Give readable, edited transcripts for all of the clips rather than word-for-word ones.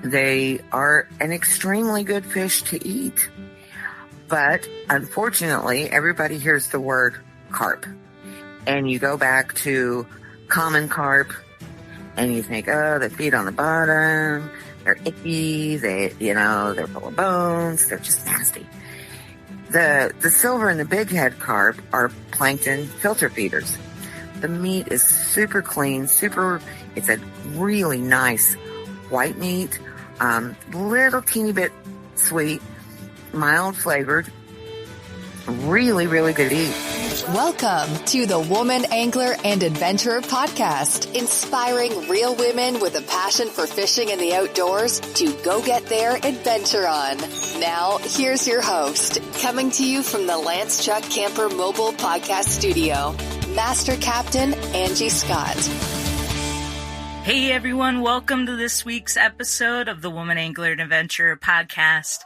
They are an extremely good fish to eat. But unfortunately, everybody hears the word carp. And you go back to common carp and you think, oh, they feed on the bottom. They're icky. They're full of bones. They're just nasty. The silver and the big head carp are plankton filter feeders. The meat is super clean, it's a really nice white meat, little teeny bit sweet, mild flavored, really, really good to eat. Welcome to the Woman Angler and Adventurer Podcast, inspiring real women with a passion for fishing in the outdoors to go get their adventure on. Now, here's your host, coming to you from the Lance Chuck Camper Mobile Podcast Studio, Master Captain Angie Scott. Hey everyone, welcome to this week's episode of the Woman Angler and Adventurer Podcast.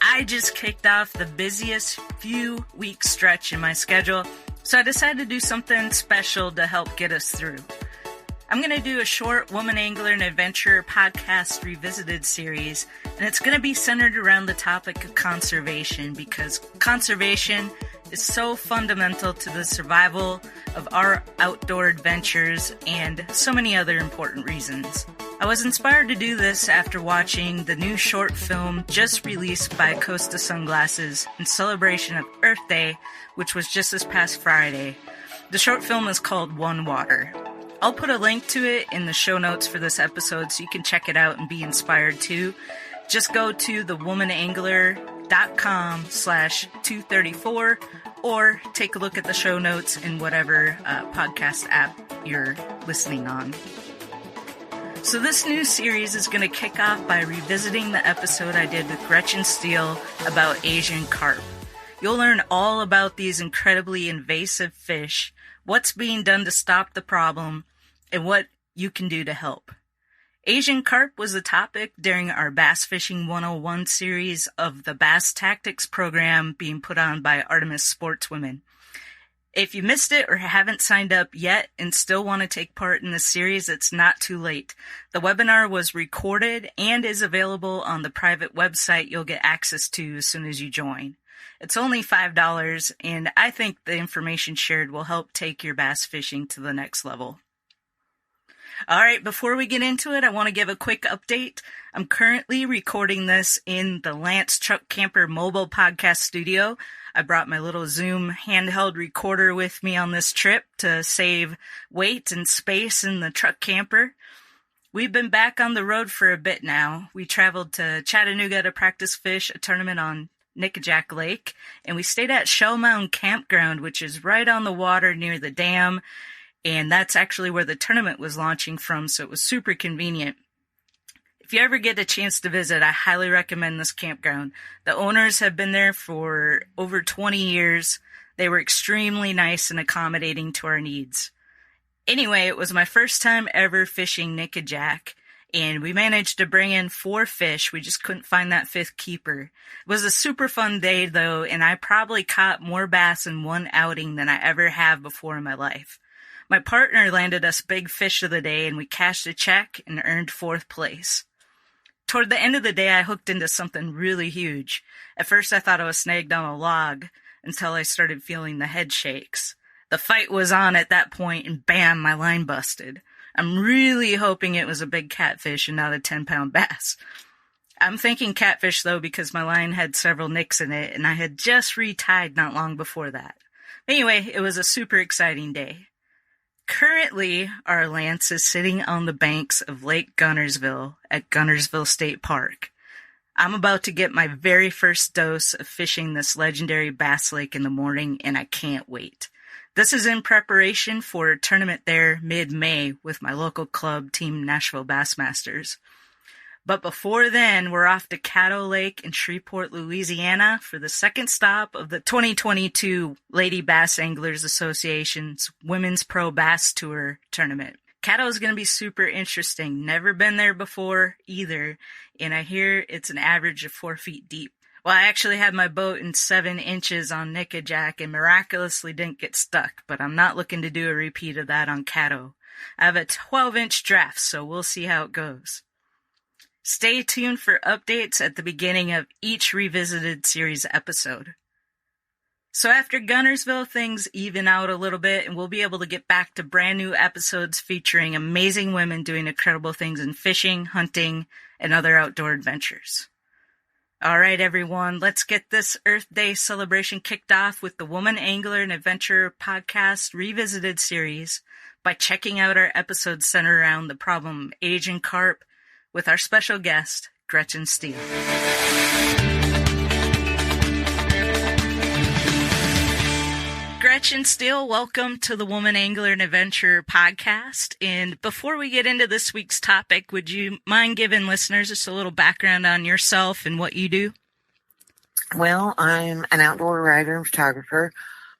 I just kicked off the busiest few week stretch in my schedule, so I decided to do something special to help get us through. I'm going to do a short Woman Angler and Adventurer Podcast Revisited series, and it's going to be centered around the topic of conservation, because conservation is so fundamental to the survival of our outdoor adventures and so many other important reasons. I was inspired to do this after watching the new short film just released by Costa Sunglasses in celebration of Earth Day, which was just this past Friday. The short film is called One Water. I'll put a link to it in the show notes for this episode so you can check it out and be inspired too. Just go to thewomanangler.com/234 or take a look at the show notes in whatever podcast app you're listening on. So this new series is going to kick off by revisiting the episode I did with Gretchen Steele about Asian carp. You'll learn all about these incredibly invasive fish, what's being done to stop the problem, and what you can do to help. Asian carp was the topic during our Bass Fishing 101 series of the Bass Tactics program being put on by Artemis Sportswomen. If you missed it or haven't signed up yet and still want to take part in the series, it's not too late. The webinar was recorded and is available on the private website you'll get access to as soon as you join. It's only $5, and I think the information shared will help take your bass fishing to the next level. All right, before we get into it, I want to give a quick update. I'm currently recording this in the Lance Chuck Camper Mobile Podcast Studio. I brought my little Zoom handheld recorder with me on this trip to save weight and space in the truck camper. We've been back on the road for a bit now. We traveled to Chattanooga to practice fish a tournament on Nickajack Lake, and we stayed at Shell Mountain Campground, which is right on the water near the dam, and that's actually where the tournament was launching from, so it was super convenient. If you ever get a chance to visit, I highly recommend this campground. The owners have been there for over 20 years. They were extremely nice and accommodating to our needs. Anyway, it was my first time ever fishing Nickajack, and we managed to bring in 4 fish. We just couldn't find that 5th keeper. It was a super fun day, though, and I probably caught more bass in one outing than I ever have before in my life. My partner landed us big fish of the day, and we cashed a check and earned 4th place. Toward the end of the day, I hooked into something really huge. At first, I thought I was snagged on a log until I started feeling the head shakes. The fight was on at that point, and bam, my line busted. I'm really hoping it was a big catfish and not a 10-pound bass. I'm thinking catfish, though, because my line had several nicks in it, and I had just retied not long before that. Anyway, it was a super exciting day. Currently, our Lance is sitting on the banks of Lake Gunnersville at Gunnersville State Park. I'm about to get my very first dose of fishing this legendary bass lake in the morning, and I can't wait. This is in preparation for a tournament there mid-May with my local club, Team Nashville Bassmasters. But before then, we're off to Caddo Lake in Shreveport, Louisiana for the second stop of the 2022 Lady Bass Anglers Association's Women's Pro Bass Tour tournament. Caddo is going to be super interesting. Never been there before either, and I hear it's an average of 4 feet deep. Well, I actually had my boat in 7 inches on Nickajack and miraculously didn't get stuck, but I'm not looking to do a repeat of that on Caddo. I have a 12-inch draft, so we'll see how it goes. Stay tuned for updates at the beginning of each Revisited series episode. So after Gunnersville, things even out a little bit, and we'll be able to get back to brand new episodes featuring amazing women doing incredible things in fishing, hunting, and other outdoor adventures. All right, everyone, let's get this Earth Day celebration kicked off with the Woman Angler and Adventurer Podcast Revisited series by checking out our episodes centered around the problem of Asian carp with our special guest, Gretchen Steele. Gretchen Steele, welcome to the Woman Angler and Adventurer Podcast. And before we get into this week's topic, would you mind giving listeners just a little background on yourself and what you do? Well, I'm an outdoor writer and photographer.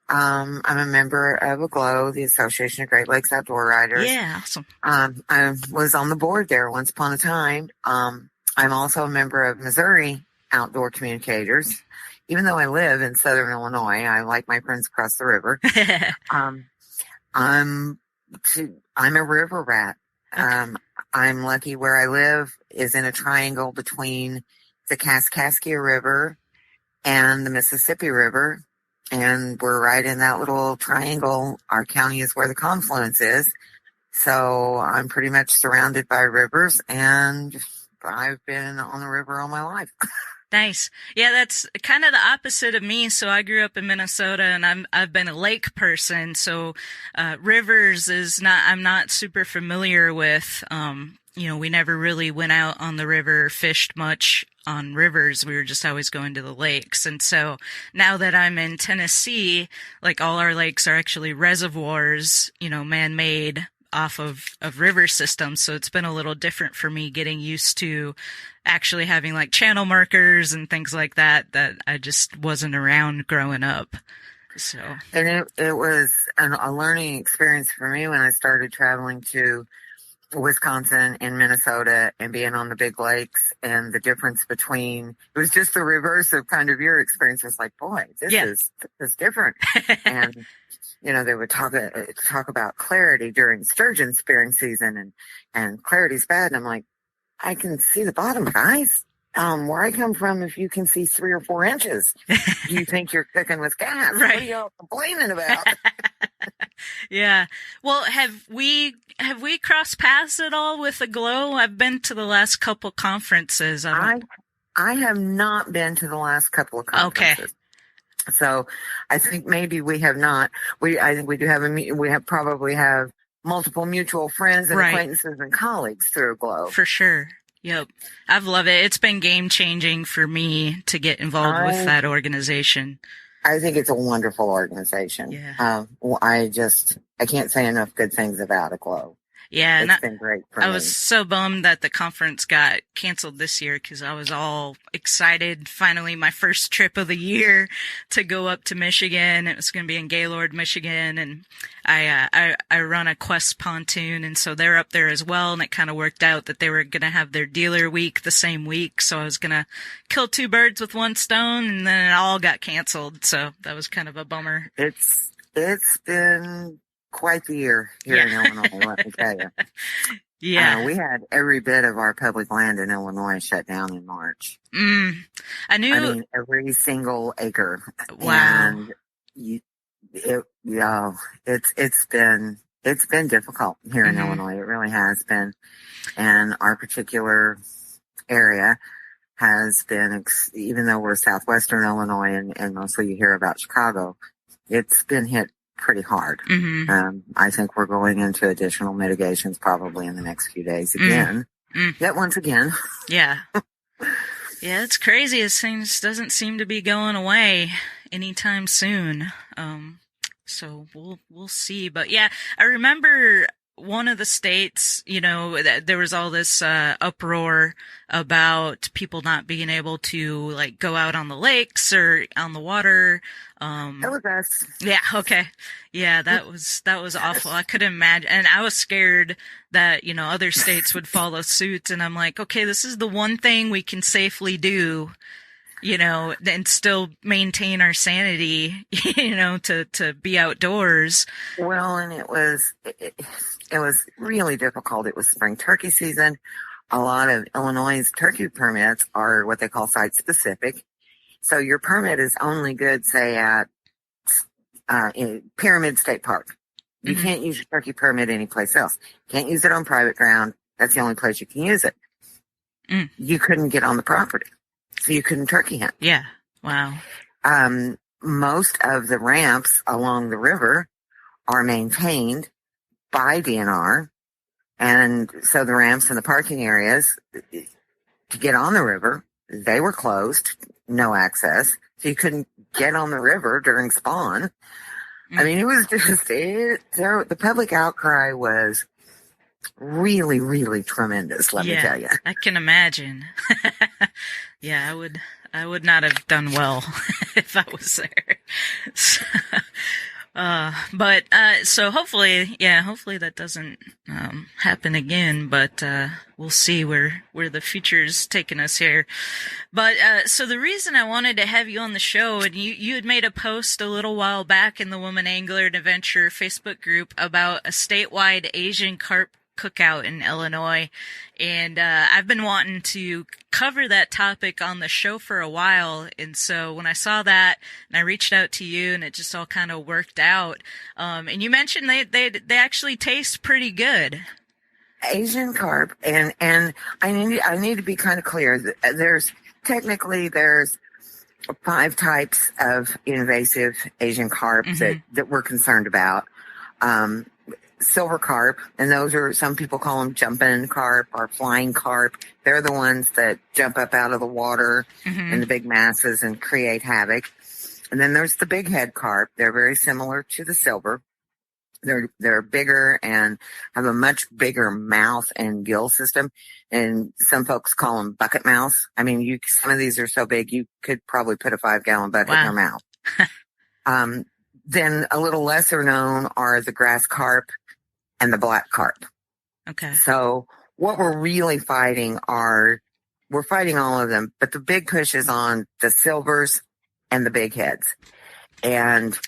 I'm a member of AGLOW, the Association of Great Lakes Outdoor Writers. Yeah, awesome. I was on the board there once upon a time. I'm also a member of Missouri Outdoor Communicators. Even though I live in Southern Illinois, I like my friends across the river. I'm a river rat. I'm lucky where I live is in a triangle between the Kaskaskia River and the Mississippi River. And we're right in that little triangle. Our county is where the confluence is. So I'm pretty much surrounded by rivers, and I've been on the river all my life. Nice. Yeah, that's kind of the opposite of me. So I grew up in Minnesota, and I've been a lake person. So rivers I'm not super familiar with. We never really went out on the river, fished much on rivers. We were just always going to the lakes. And so now that I'm in Tennessee, like all our lakes are actually reservoirs, man-made off of river systems. So it's been a little different for me getting used to actually having like channel markers and things like that I just wasn't around growing up. So. And it was a learning experience for me when I started traveling to Wisconsin and Minnesota and being on the big lakes, and the difference between, it was just the reverse of kind of your experience. It's like, boy, this is different. And, they would talk about clarity during sturgeon spearing season, and clarity's bad. And I'm like, I can see the bottom, guys. Where I come from, if you can see 3 or 4 inches, do you think you're cooking with gas? Right. What are y'all complaining about? Yeah. Well, have we crossed paths at all with AGLOW? I've been to the last couple conferences. I have not been to the last couple of conferences. Okay. So I think maybe we have not. I think we do have probably have multiple mutual friends and acquaintances and colleagues through AGLOW. For sure. Yep. I've loved it. It's been game changing for me to get involved with that organization. I think it's a wonderful organization. Yeah. I can't say enough good things about AGLOW. Yeah. It's been great for me. I was so bummed that the conference got canceled this year because I was all excited. Finally, my first trip of the year to go up to Michigan. It was going to be in Gaylord, Michigan. And I run a Quest pontoon. And so they're up there as well. And it kind of worked out that they were going to have their dealer week the same week. So I was going to kill 2 birds with 1 stone. And then it all got canceled. So that was kind of a bummer. It's been quite the year here in Illinois, let me tell you. Yeah. We had every bit of our public land in Illinois shut down in March. I mean, every single acre. Wow. And it's been difficult here in Illinois. It really has been. And our particular area has been, even though we're southwestern Illinois and mostly you hear about Chicago, it's been hit pretty hard. I think we're going into additional mitigations probably in the next few days again. Yet once again. Yeah. Yeah, it's crazy. This thing just doesn't seem to be going away anytime soon. So we'll see. But yeah, I remember one of the states, there was all this uproar about people not being able to like go out on the lakes or on the water. That was us. Yeah. Okay. Yeah. That was awful. I couldn't imagine. And I was scared that, other states would follow suit. And I'm like, okay, this is the one thing we can safely do, and still maintain our sanity, to be outdoors. Well, and it was really difficult. It was spring turkey season. a lot of Illinois' turkey permits are what they call site specific. So your permit is only good, say, at in Pyramid State Park. You can't use your turkey permit anyplace else. Can't use it on private ground. That's the only place you can use it. You couldn't get on the property, so you couldn't turkey hunt. Yeah. Wow. Most of the ramps along the river are maintained by DNR. And so the ramps and the parking areas to get on the river, they were closed, no access. So you couldn't get on the river during spawn. I mean, it was just, the public outcry was really, really tremendous, let me tell you. I can imagine. Yeah, I would not have done well if I was there. So, so hopefully that doesn't happen again, but we'll see where the future's taking us here. But so the reason I wanted to have you on the show, and you had made a post a little while back in the Woman Angler and Adventure Facebook group about a statewide Asian carp cookout in Illinois, and I've been wanting to cover that topic on the show for a while, and so when I saw that and I reached out to you, and it just all kind of worked out, and you mentioned they actually taste pretty good. Asian carp, and I need to be kind of clear. There's 5 types of invasive Asian carp that we're concerned about. Silver carp, and those are, some people call them jumping carp or flying carp. They're the ones that jump up out of the water in the big masses and create havoc. And then there's the big head carp. They're very similar to the silver. They're bigger and have a much bigger mouth and gill system. And some folks call them bucket mouths. I mean, some of these are so big you could probably put a 5-gallon bucket in your mouth. Then a little lesser known are the grass carp and the black carp. Okay. So what we're really fighting we're fighting all of them, but the big push is on the silvers and the big heads. And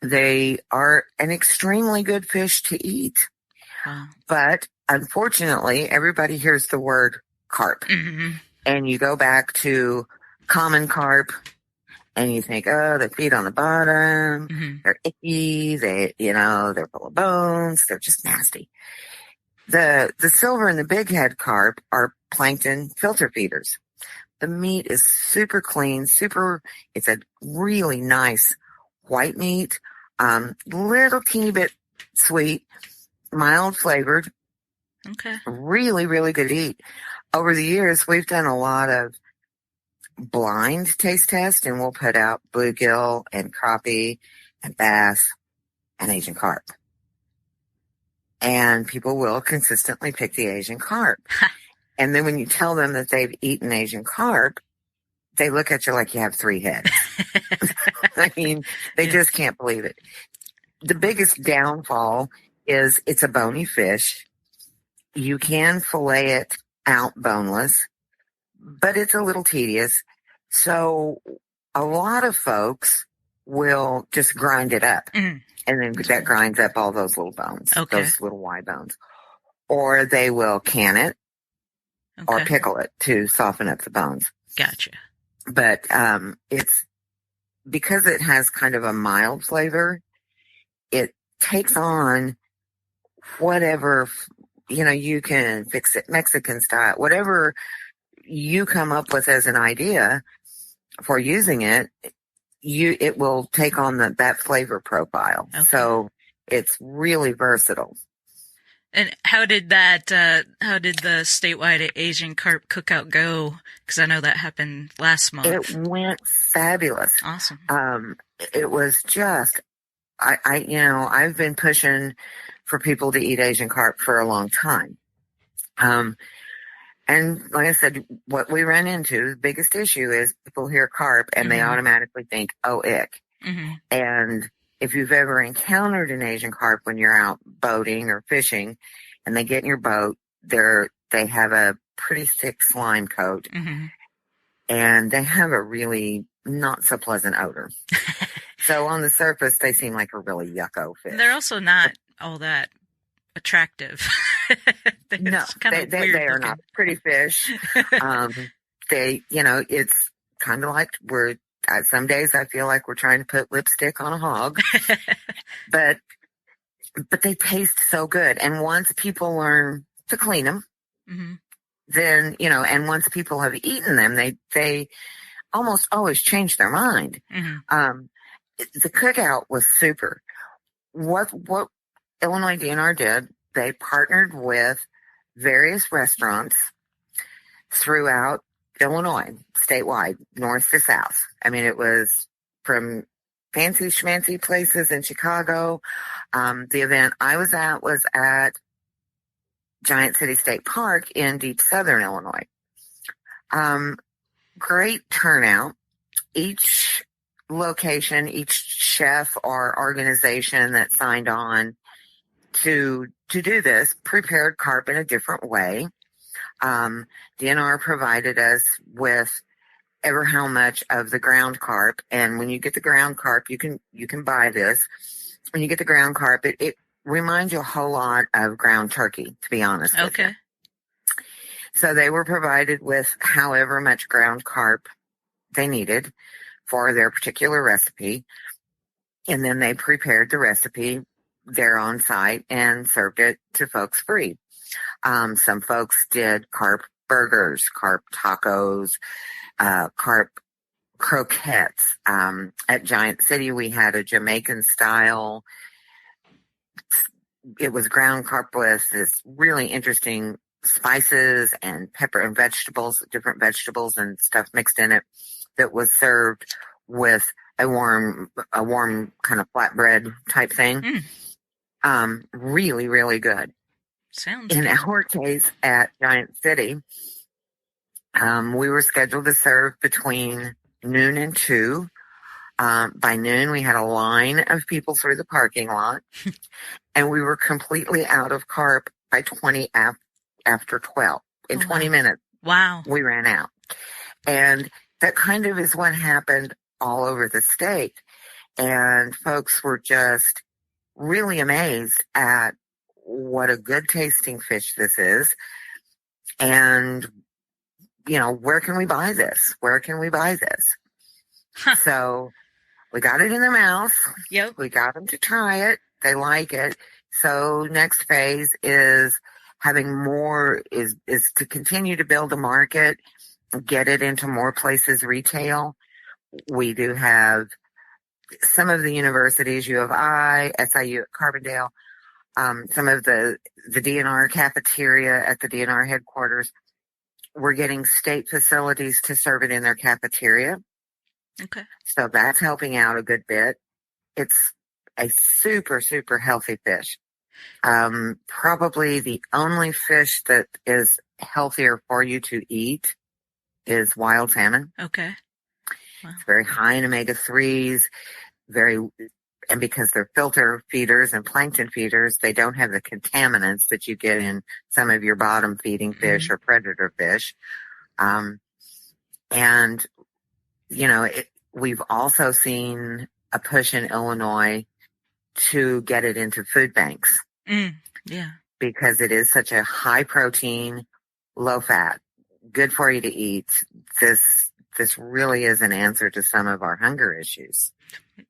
they are an extremely good fish to eat. But unfortunately, everybody hears the word carp. And you go back to common carp, and you think, oh, they feed on the bottom. They're icky. They're full of bones. They're just nasty. The silver and the big head carp are plankton filter feeders. The meat is super clean, it's a really nice white meat, little teeny bit sweet, mild flavored. Okay. Really, really good to eat. Over the years, we've done a lot of blind taste test, and we'll put out bluegill and crappie and bass and Asian carp. And people will consistently pick the Asian carp. And then when you tell them that they've eaten Asian carp, they look at you like you have 3 heads. I mean, they just can't believe it. The biggest downfall is it's a bony fish. You can fillet it out boneless, but it's a little tedious. So a lot of folks will just grind it up, and then that grinds up all those little bones, those little Y bones. Or they will can it or pickle it to soften up the bones. Gotcha. But it's because it has kind of a mild flavor, it takes on whatever, you can fix it Mexican style, whatever you come up with as an idea for using it, it will take on that flavor profile. So it's really versatile. And how did the statewide Asian carp cookout go? Because I know that happened last month. It went fabulous. Awesome. It was just, I've been pushing for people to eat Asian carp for a long time. And like I said, what we run into, the biggest issue is people hear carp and they automatically think, oh, ick. And if you've ever encountered an Asian carp when you're out boating or fishing and they get in your boat, they have a pretty thick slime coat and they have a really not so pleasant odor. So on the surface, they seem like a really yucko fish. They're also not all that attractive. No, they are not pretty fish. It's kind of like some days I feel like we're trying to put lipstick on a hog, but they taste so good. And once people learn to clean them, mm-hmm. then, and once people have eaten them, they almost always change their mind. Mm-hmm. The cookout was super. What Illinois DNR did, they partnered with various restaurants throughout Illinois, statewide, north to south. I mean, it was from fancy schmancy places in Chicago. The event I was at Giant City State Park in deep southern Illinois. Great turnout. Each location, each chef or organization that signed on to do this prepared carp in a different way. DNR provided us with ever how much of the ground carp, and when you get the ground carp, you can buy this. When you get the ground carp, it reminds you a whole lot of ground turkey, to be honest with you. So they were provided with however much ground carp they needed for their particular recipe, and then they prepared the recipe there on site and served it to folks free. Some folks did carp burgers, carp tacos, carp croquettes. At Giant City, we had a Jamaican style. It was ground carp with this really interesting spices and pepper and vegetables, different vegetables and stuff mixed in it, that was served with a warm kind of flatbread type thing. Really, really good. Sounds in good. Our case at Giant City, we were scheduled to serve between noon and 2. By noon, we had a line of people through the parking lot, and we were completely out of carp by 20 after 12. In 20 minutes, wow, we ran out. And that kind of is what happened all over the state. And folks were just really amazed at what a good tasting fish this is. And, where can we buy this? Where can we buy this? Huh. So we got it in their mouth. Yep. We got them to try it. They like it. So next phase is having more, is to continue to build a market, get it into more places retail. We do have some of the universities, U of I, SIU at Carbondale, some of the DNR cafeteria at the DNR headquarters. We're getting state facilities to serve it in their cafeteria. Okay. So that's helping out a good bit. It's a super, super healthy fish. Probably the only fish that is healthier for you to eat is wild salmon. Okay. Wow. It's very high in omega-3s, and because they're filter feeders and plankton feeders, they don't have the contaminants that you get in some of your bottom feeding fish or predator fish. We've also seen a push in Illinois to get it into food banks. Yeah. Because it is such a high protein, low fat, good for you to eat. This really is an answer to some of our hunger issues.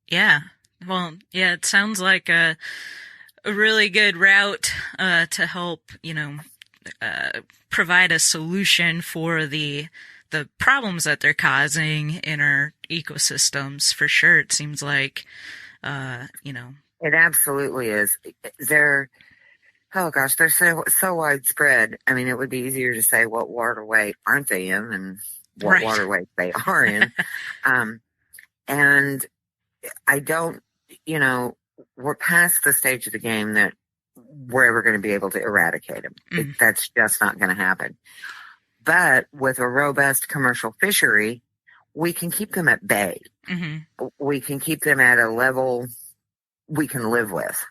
Yeah. Well, yeah, it sounds like a really good route to help, provide a solution for the problems that they're causing in our ecosystems. For sure, it seems like, It absolutely is. They're so widespread. I mean, it would be easier to say what waterway aren't they in and what waterway they are in. And I don't, we're past the stage of the game that we're ever going to be able to eradicate them. That's just not going to happen. But with a robust commercial fishery, we can keep them at bay. Mm-hmm. We can keep them at a level we can live with.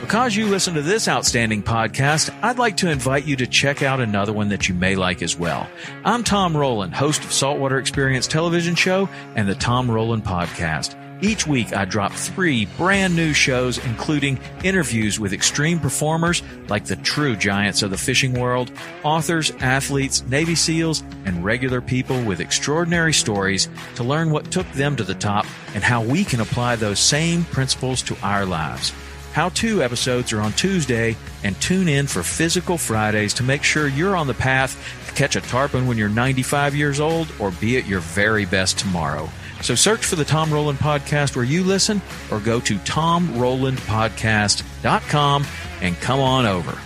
Because you listen to this outstanding podcast, I'd like to invite you to check out another one that you may like as well. I'm Tom Rowland, host of Saltwater Experience television show and the Tom Rowland podcast. Each week, I drop 3 brand new shows, including interviews with extreme performers like the true giants of the fishing world, authors, athletes, Navy SEALs, and regular people with extraordinary stories to learn what took them to the top and how we can apply those same principles to our lives. How-to episodes are on Tuesday, and tune in for Physical Fridays to make sure you're on the path to catch a tarpon when you're 95 years old or be at your very best tomorrow. So search for the Tom Rowland Podcast where you listen, or go to tomrowlandpodcast.com and come on over.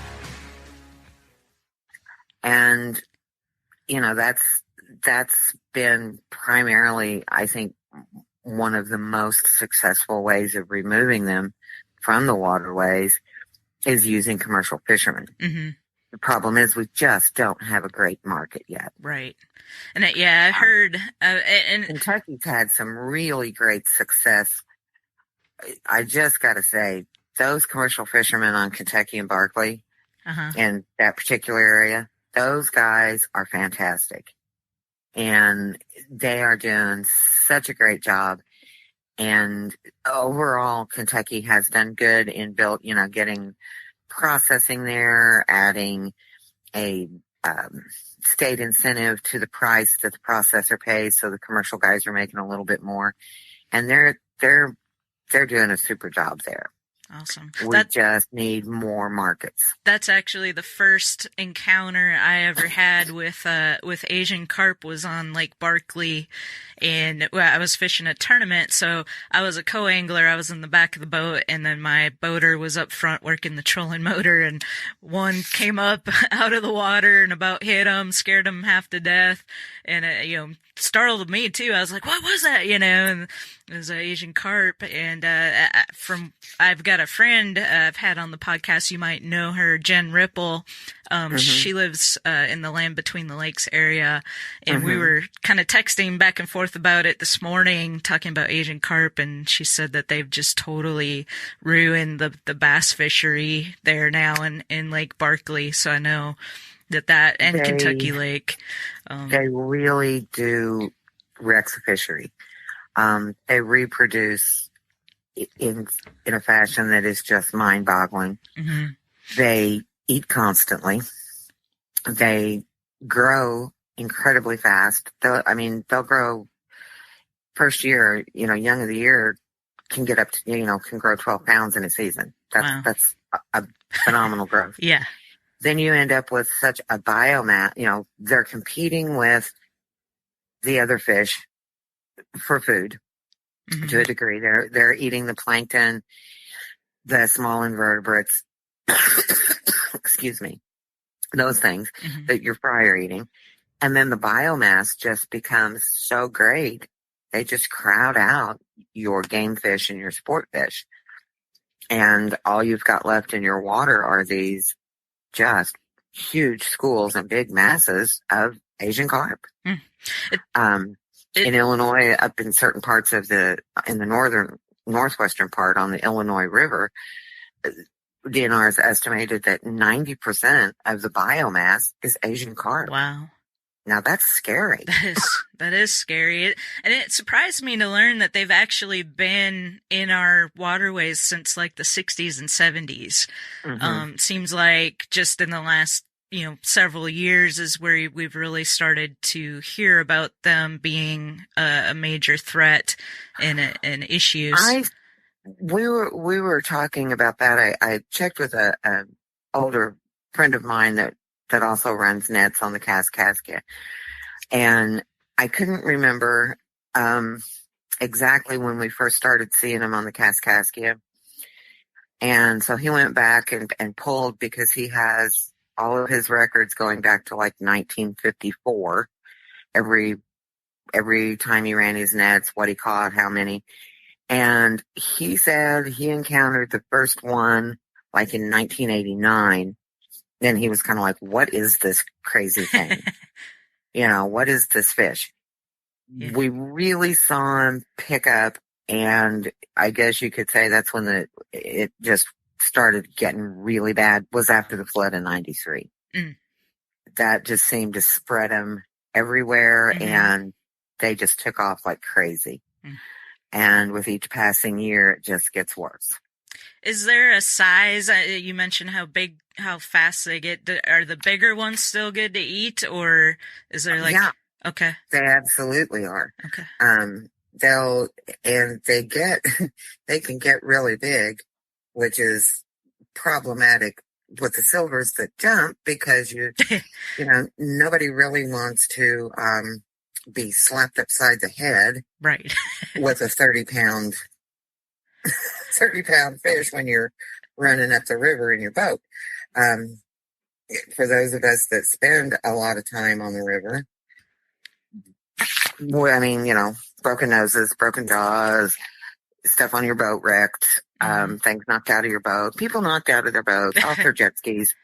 And, that's been primarily, I think, one of the most successful ways of removing them from the waterways is using commercial fishermen. Mm-hmm. The problem is we just don't have a great market yet. Right. And I heard, and Kentucky's had some really great success. I just got to say, those commercial fishermen on Kentucky and Barkley and that particular area, those guys are fantastic. And they are doing such a great job. And overall, Kentucky has done good in getting processing there, adding a state incentive to the price that the processor pays, so the commercial guys are making a little bit more, and they're doing a super job there. Awesome. We just need more markets. That's actually the first encounter I ever had with Asian carp was on Lake Barkley, and I was fishing a tournament, so I was a co-angler. I was in the back of the boat, and then my boater was up front working the trolling motor, and one came up out of the water and about hit him, scared him half to death, and startled me too. I was like, "What was that?" And it was an Asian carp, and I've got a friend I've had on the podcast. You might know her, Jen Ripple. She lives in the Land Between the Lakes area, and we were kind of texting back and forth about it this morning, talking about Asian carp, and she said that they've just totally ruined the bass fishery there now in Lake Barkley. So I know that and Kentucky Lake. They really do wreck the fishery. They reproduce in a fashion that is just mind-boggling. Mm-hmm. They eat constantly. They grow incredibly fast. They'll grow first year, young of the year can get up to, can grow 12 pounds in a season. That's a phenomenal growth. Yeah. Then you end up with such a biomass, they're competing with the other fish for food to a degree. They're eating the plankton, the small invertebrates, excuse me, those things that your fry are eating. And then the biomass just becomes so great. They just crowd out your game fish and your sport fish. And all you've got left in your water are these just huge schools and big masses of Asian carp. In Illinois, up in certain parts of in the northwestern part on the Illinois River, DNR has estimated that 90% of the biomass is Asian carp. Wow. Now that's scary. That is scary. And it surprised me to learn that they've actually been in our waterways since like the 60s and 70s. Seems like just in the last, several years is where we've really started to hear about them being a major threat and issues. We were talking about that. I checked with an older friend of mine that also runs nets on the Kaskaskia. And I couldn't remember exactly when we first started seeing him on the Kaskaskia. And so he went back and pulled, because he has all of his records going back to like 1954. Every time he ran his nets, what he caught, how many. And he said he encountered the first one like in 1989. Then he was kind of like, what is this crazy thing? What is this fish? Yeah. We really saw him pick up, and I guess you could say that's when it just started getting really bad, was after the flood in 93. That just seemed to spread them everywhere, and they just took off like crazy. And with each passing year, it just gets worse. Is there a size? You mentioned how fast they get. Are the bigger ones still good to eat, or is there like? Yeah, okay, they absolutely are. okay, They can get really big, which is problematic with the silvers that jump because nobody really wants to be slapped upside the head right, with a 30-pound fish when you're running up the river in your boat. For those of us that spend a lot of time on the river, well, I mean, broken noses, broken jaws, stuff on your boat wrecked, things knocked out of your boat, people knocked out of their boats, off their jet skis.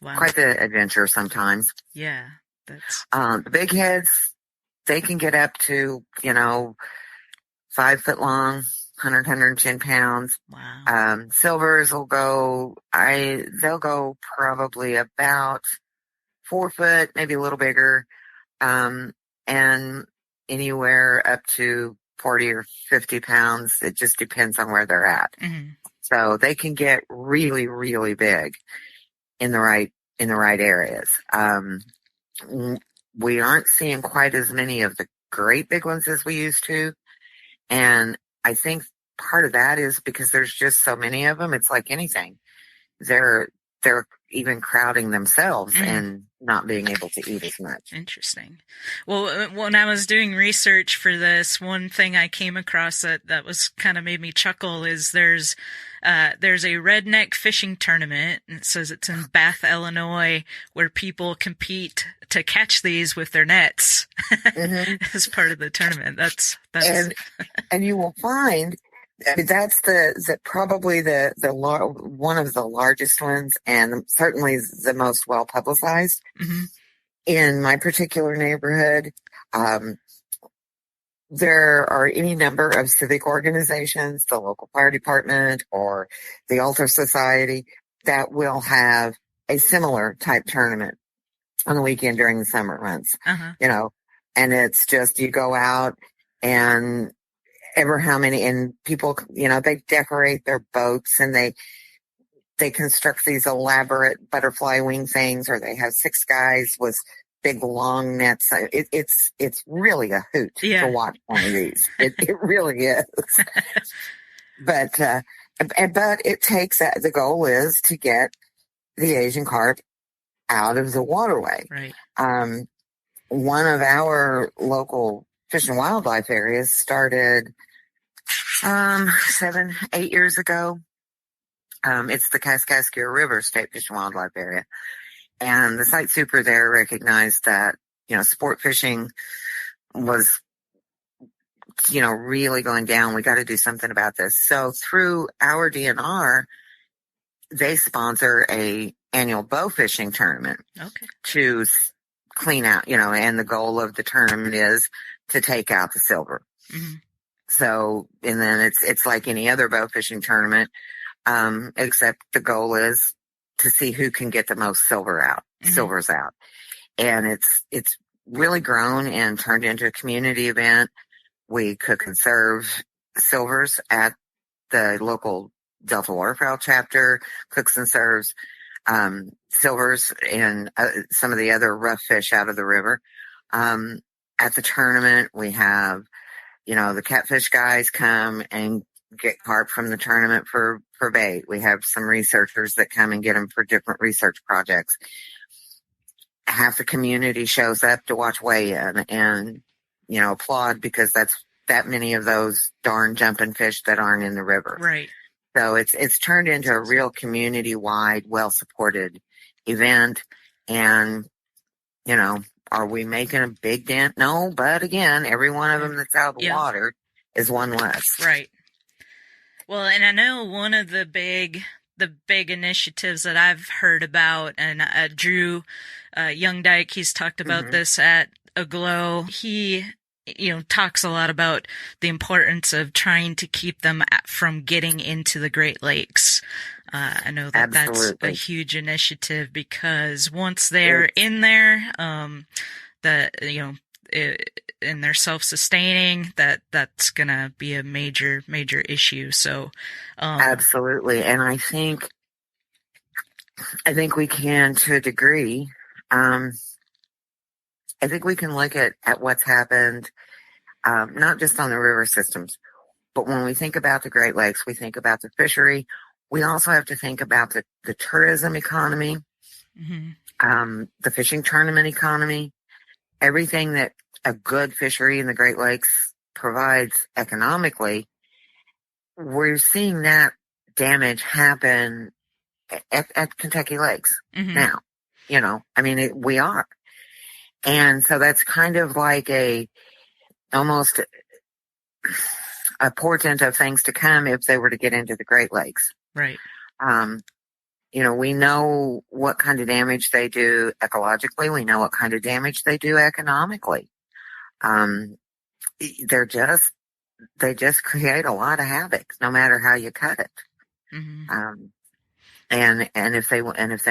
wow, Quite the adventure sometimes. yeah, that's the big heads, they can get up to 5 foot long, 110 pounds. wow. Silvers will they'll go probably about 4 foot, maybe a little bigger, and anywhere up to 40 or 50 pounds. It just depends on where they're at. Mm-hmm. So they can get really, really big in the right areas. We aren't seeing quite as many of the great big ones as we used to. And I think part of that is because there's just so many of them. It's like anything. They're even crowding themselves and not being able to eat as much. Interesting. Well, when I was doing research for this, one thing I came across that was kind of made me chuckle is there's a redneck fishing tournament, and it says it's in Bath, Illinois, where people compete to catch these with their nets as part of the tournament. That's and you will find. I mean, that's probably one of the largest ones, and certainly the most well publicized in my particular neighborhood. There are any number of civic organizations, the local fire department or the Altar Society, that will have a similar type tournament on the weekend during the summer months. And it's just you go out and ever how many, and people, they decorate their boats and they construct these elaborate butterfly wing things, or they have 6 guys with big long nets. It's really a hoot to watch one of these. It really is. But it takes the goal is to get the Asian carp out of the waterway. Right. One of our local Fish and Wildlife areas started 7-8 years ago. It's the Kaskaskia River State Fish and Wildlife Area. And the site super there recognized that, sport fishing was, really going down. We got to do something about this. So through our DNR, they sponsor a annual bow fishing tournament to clean out, and the goal of the tournament is to take out the silver. So, and then it's like any other bow fishing tournament, except the goal is to see who can get the most silvers out. And it's really grown and turned into a community event. We cook and serve silvers at the local Delta Waterfowl chapter, cooks and serves, silvers and some of the other rough fish out of the river. At the tournament, we have, the catfish guys come and get carp from the tournament for bait. We have some researchers that come and get them for different research projects. Half the community shows up to watch weigh-in and, applaud because that's that many of those darn jumping fish that aren't in the river. Right. So it's turned into a real community-wide, well-supported event. And, are we making a big dent? No, but again, every one of them that's out of the water is one less. Right. Well, and I know one of the big initiatives that I've heard about, and Drew Youngdyke, he's talked about this at Aglow. He, talks a lot about the importance of trying to keep them from getting into the Great Lakes. I know that that's a huge initiative because once they're in there, and they're self-sustaining, that's gonna be a major issue. So, absolutely. And I think we can, to a degree. I think we can look at what's happened, not just on the river systems, but when we think about the Great Lakes, we think about the fishery. We also have to think about the tourism economy, the fishing tournament economy, everything that a good fishery in the Great Lakes provides economically. We're seeing that damage happen at Kentucky Lakes now. We are. And so that's kind of like almost a portent of things to come if they were to get into the Great Lakes. Right. We know what kind of damage they do ecologically. We know what kind of damage they do economically. They just create a lot of havoc, no matter how you cut it. And if they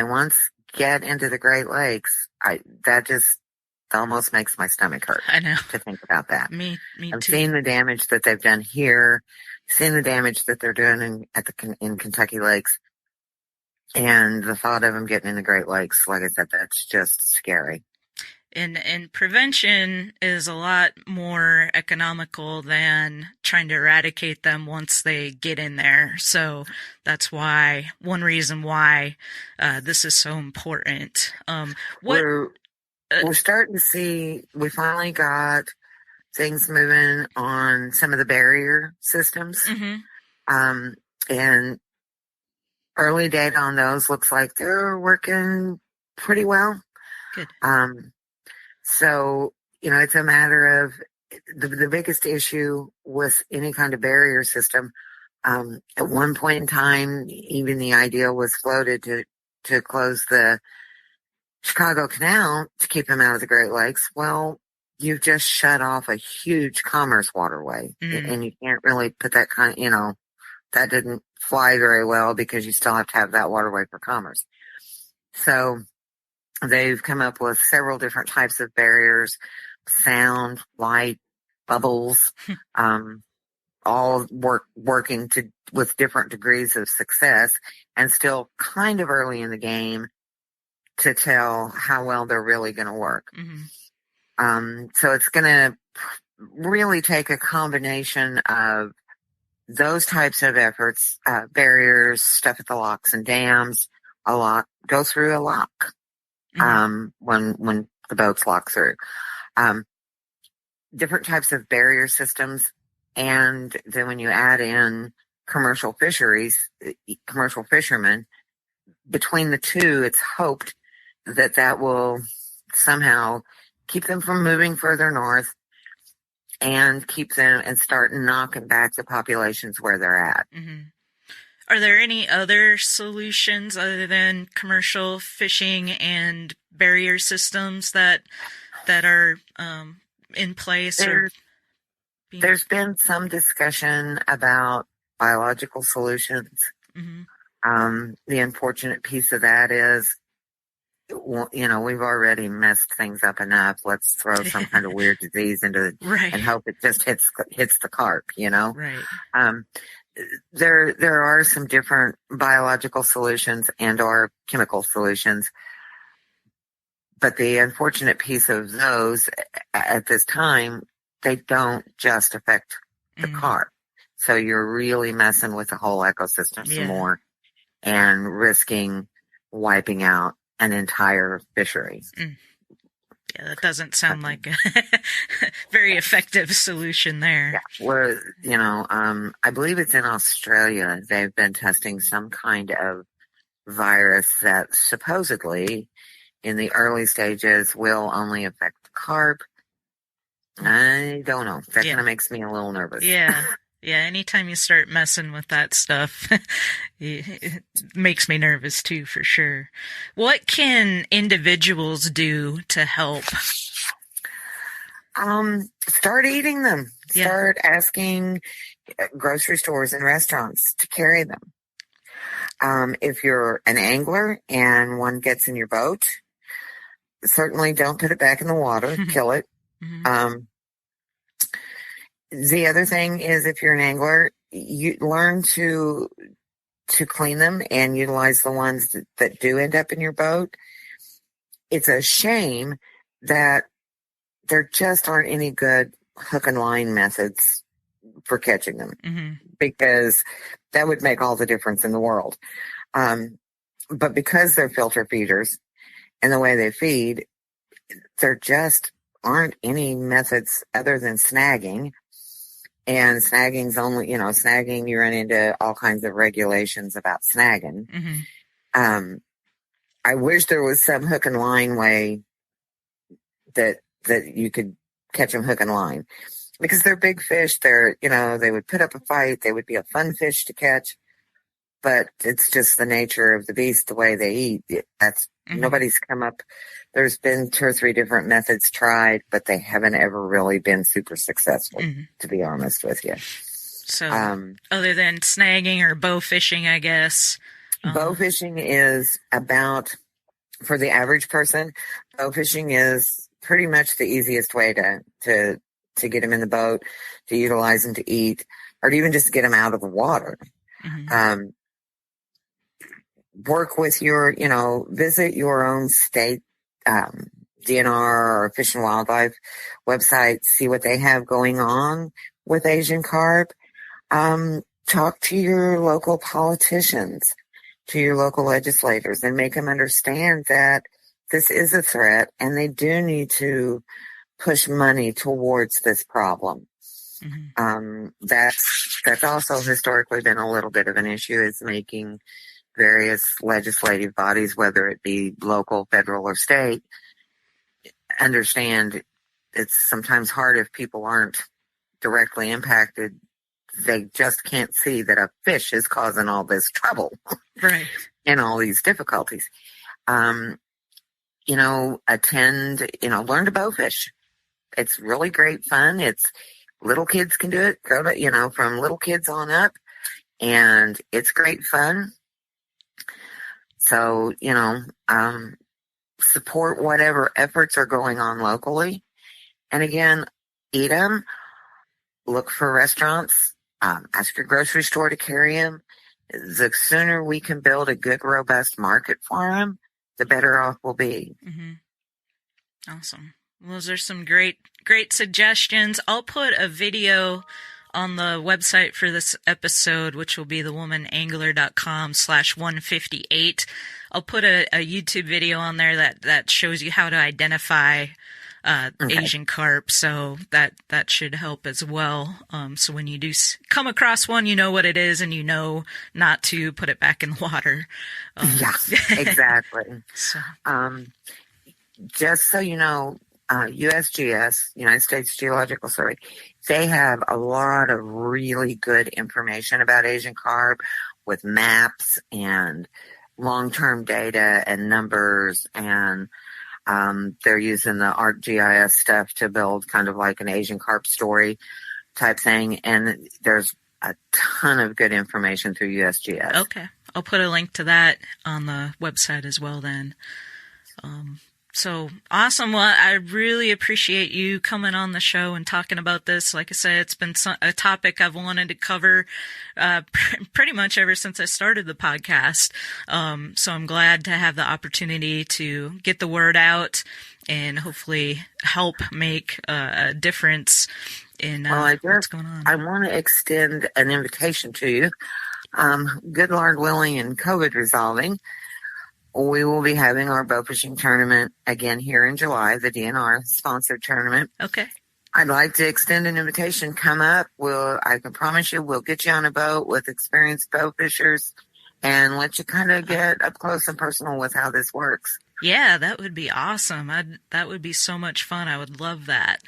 once get into the Great Lakes, that just almost makes my stomach hurt. I know, to think about that. Me I've too. seen the damage that they've done here, seen the damage that they're doing in Kentucky Lakes, and the thought of them getting in the Great Lakes, like I said, that's just scary. And prevention is a lot more economical than trying to eradicate them once they get in there. So that's one reason why this is so important. We're starting to see, we finally got things moving on some of the barrier systems. And early data on those looks like they're working pretty well. Good. So, it's a matter of the biggest issue with any kind of barrier system. At one point in time, even the idea was floated to close the Chicago Canal to keep them out of the Great Lakes. Well, you've just shut off a huge commerce waterway, and you can't really put that that didn't fly very well because you still have to have that waterway for commerce. So they've come up with several different types of barriers: sound, light, bubbles, all working with different degrees of success, and still kind of early in the game to tell how well they're really going to work. So it's going to really take a combination of those types of efforts, barriers, stuff at the locks and dams, go through a lock. When the boats lock through, different types of barrier systems. And then when you add in commercial fishermen, between the two, it's hoped that will somehow keep them from moving further north and keep them and start knocking back the populations where they're at. Are there any other solutions other than commercial fishing and barrier systems that are in place? There's been some discussion about biological solutions. The unfortunate piece of that is, we've already messed things up enough. Let's throw some kind of weird disease into it and hope it just hits the carp, Right. There are some different biological solutions and or chemical solutions, but the unfortunate piece of those at this time, they don't just affect the carp. So you're really messing with the whole ecosystem some more and risking wiping out an entire fishery. Yeah, that doesn't sound like a very effective solution there. Yeah, well, I believe it's in Australia. They've been testing some kind of virus that supposedly, in the early stages, will only affect carp. I don't know. That kind of makes me a little nervous. Yeah. Yeah, anytime you start messing with that stuff, it makes me nervous too, for sure. What can individuals do to help? Start eating them. Start asking grocery stores and restaurants to carry them. If you're an angler and one gets in your boat, certainly don't put it back in the water. Kill it. The other thing is, if you're an angler, you learn to clean them and utilize the ones that do end up in your boat. It's a shame that there just aren't any good hook and line methods for catching them, because that would make all the difference in the world. But because they're filter feeders and the way they feed, there just aren't any methods other than snagging. And snagging's only, snagging, you run into all kinds of regulations about snagging. I wish there was some hook and line way that you could catch them hook and line, because they're big fish. They would put up a fight. They would be a fun fish to catch, but it's just the nature of the beast, the way they eat. Nobody's come up. There's been 2 or 3 different methods tried, but they haven't ever really been super successful, to be honest with you. So other than snagging or bow fishing, I guess. Bow fishing is about, for the average person, bow fishing is pretty much the easiest way to get them in the boat, to utilize them to eat, or to even just get them out of the water. Work with visit your own state DNR or Fish and Wildlife website, see what they have going on with Asian carp. Talk to your local politicians, to your local legislators, and make them understand that this is a threat and they do need to push money towards this problem. That's also historically been a little bit of an issue, is making various legislative bodies, whether it be local, federal, or state, understand it's sometimes hard if people aren't directly impacted. They just can't see that a fish is causing all this trouble, right, and all these difficulties. Learn to bow fish. It's really great fun. Little kids can do it, from little kids on up, and it's great fun. So, support whatever efforts are going on locally. And again, eat them, look for restaurants, ask your grocery store to carry them. The sooner we can build a good, robust market for them, the better off we'll be. Awesome. Well, those are some great suggestions. I'll put a video on the website for this episode, which will be thewomanangler.com/158. I'll put a YouTube video on there that shows you how to identify Asian carp, so that should help as well. So when you do come across one, you know what it is, and you know not to put it back in the water. Yeah, exactly. So. Just so you know, USGS, United States Geological Survey, they have a lot of really good information about Asian carp, with maps and long-term data and numbers, and they're using the ArcGIS stuff to build kind of like an Asian carp story type thing, and there's a ton of good information through USGS. Okay. I'll put a link to that on the website as well then. So awesome. Well, I really appreciate you coming on the show and talking about this. Like I said, it's been a topic I've wanted to cover pretty much ever since I started the podcast. So I'm glad to have the opportunity to get the word out and hopefully help make a difference in what's going on. I want to extend an invitation to you. Good Lord willing and COVID resolving, we will be having our bow fishing tournament again here in July, the DNR sponsored tournament. Okay. I'd like to extend an invitation. Come up. I can promise you we'll get you on a boat with experienced bow fishers and let you kind of get up close and personal with how this works. Yeah, that would be awesome. That would be so much fun. I would love that.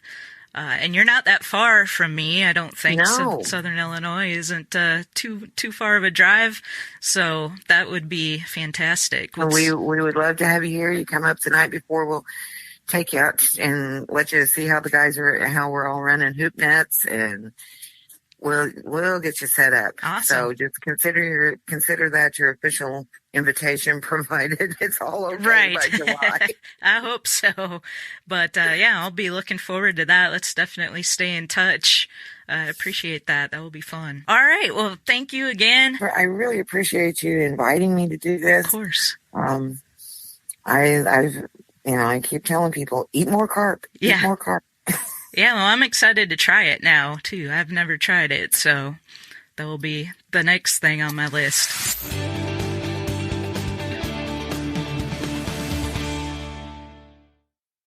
And you're not that far from me, I don't think. No. Southern Illinois isn't too far of a drive, so that would be fantastic. We would love to have you here. You come up the night before. We'll take you out and let you see how the guys how we're all running hoop nets, and we'll get you set up. Awesome. So just consider that your official invitation, provided it's all okay Right. by July. I hope so. But yeah, I'll be looking forward to that. Let's definitely stay in touch. I appreciate that. That will be fun. All right. Well, thank you again. I really appreciate you inviting me to do this. Of course. I keep telling people, eat more carp. Yeah. Eat more carp. Yeah, well, I'm excited to try it now, too. I've never tried it, so that will be the next thing on my list.